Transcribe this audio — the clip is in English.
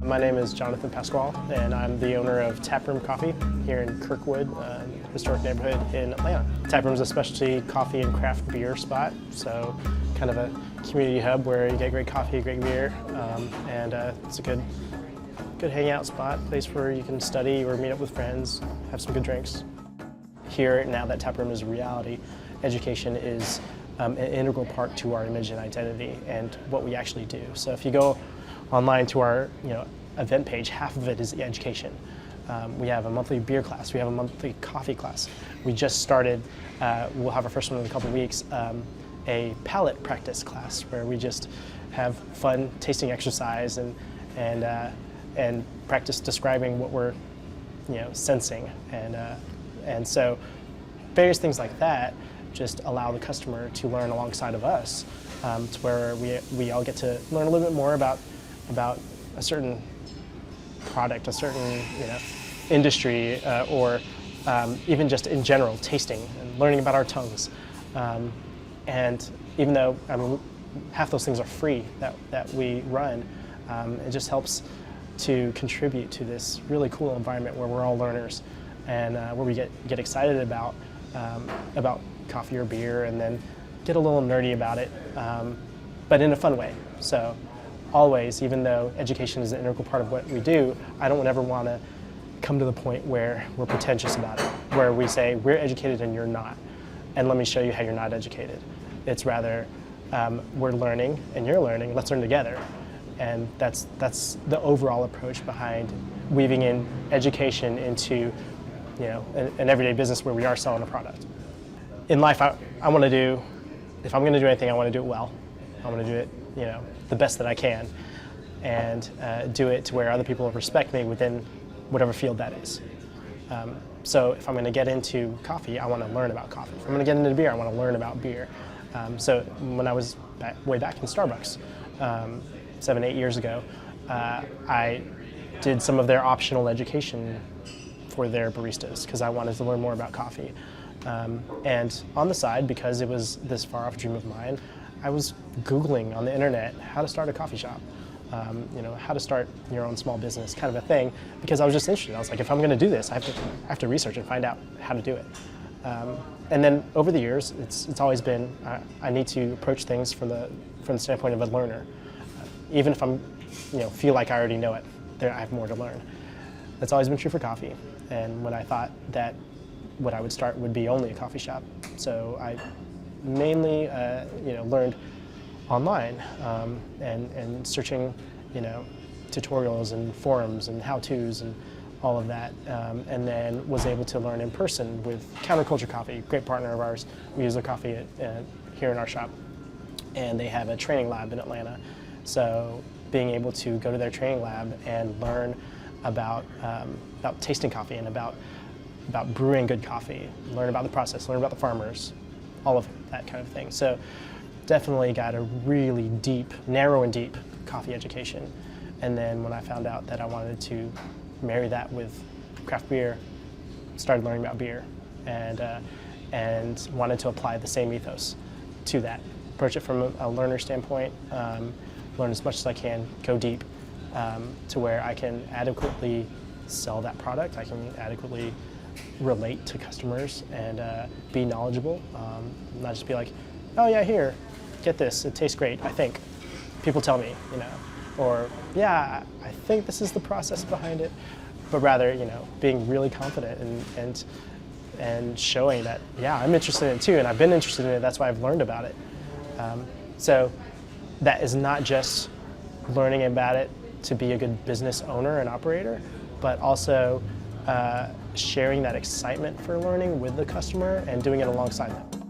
My name is Jonathan Pascual, and I'm the owner of Taproom Coffee here in Kirkwood, historic neighborhood in Atlanta. Taproom is a specialty coffee and craft beer spot, so kind of a community hub where you get great coffee, great beer, and it's a good hangout spot, place where you can study or meet up with friends, have some good drinks. Here, now that Taproom is a reality, education is an integral part to our image and identity and what we actually do. So if you go online to our event page, half of it is education. We have a monthly beer class, we have a monthly coffee class. We just started, we'll have our first one in a couple of weeks, a palate practice class where we just have fun tasting exercise and practice describing what we're sensing. And so various things like that just allow the customer to learn alongside of us, to where we all get to learn a little bit more about a certain product, a certain industry, or even just in general, tasting and learning about our tongues. And even though half those things are free that we run, it just helps to contribute to this really cool environment where we're all learners, and where we get excited about coffee or beer, and then get a little nerdy about it, but in a fun way. So always, even though education is an integral part of what we do, I don't ever want to come to the point where we're pretentious about it, where we say we're educated and you're not, and let me show you how you're not educated. It's rather we're learning and you're learning, let's learn together. And that's the overall approach behind weaving in education into an everyday business where we are selling a product. In life, I want to do, if I'm going to do anything, I want to do it well. I want to do it the best that I can, and do it to where other people respect me within whatever field that is. So if I'm going to get into coffee, I want to learn about coffee. If I'm going to get into beer, I want to learn about beer. So when I was way back in Starbucks, 7-8 years ago, I did some of their optional education for their baristas because I wanted to learn more about coffee. And on the side, because it was this far off dream of mine, I was Googling on the internet how to start a coffee shop, how to start your own small business, kind of a thing, because I was just interested. I was like, if I'm going to do this, I have to research and find out how to do it. And then over the years, it's always been I need to approach things from the standpoint of a learner, even if I'm feel like I already know it. I have more to learn. That's always been true for coffee. And when I thought that what I would start would be only a coffee shop, so I mainly learned online, and searching tutorials and forums and how-tos and all of that, and then was able to learn in person with Counterculture Coffee, great partner of ours. We use their coffee here in our shop, and they have a training lab in Atlanta. So being able to go to their training lab and learn about tasting coffee and about brewing good coffee, learn about the process, learn about the farmers, all of that kind of thing. So definitely got a really deep, narrow and deep coffee education. And then when I found out that I wanted to marry that with craft beer, started learning about beer, and wanted to apply the same ethos to that. Approach it from a learner standpoint, learn as much as I can, go deep, to where I can adequately sell that product, I can adequately relate to customers and be knowledgeable, not just be like, oh yeah, here, get this, it tastes great, I think. People tell me, or yeah, I think this is the process behind it, but rather, being really confident and showing that, yeah, I'm interested in it too, and I've been interested in it, that's why I've learned about it. So that is not just learning about it to be a good business owner and operator, but also sharing that excitement for learning with the customer and doing it alongside them.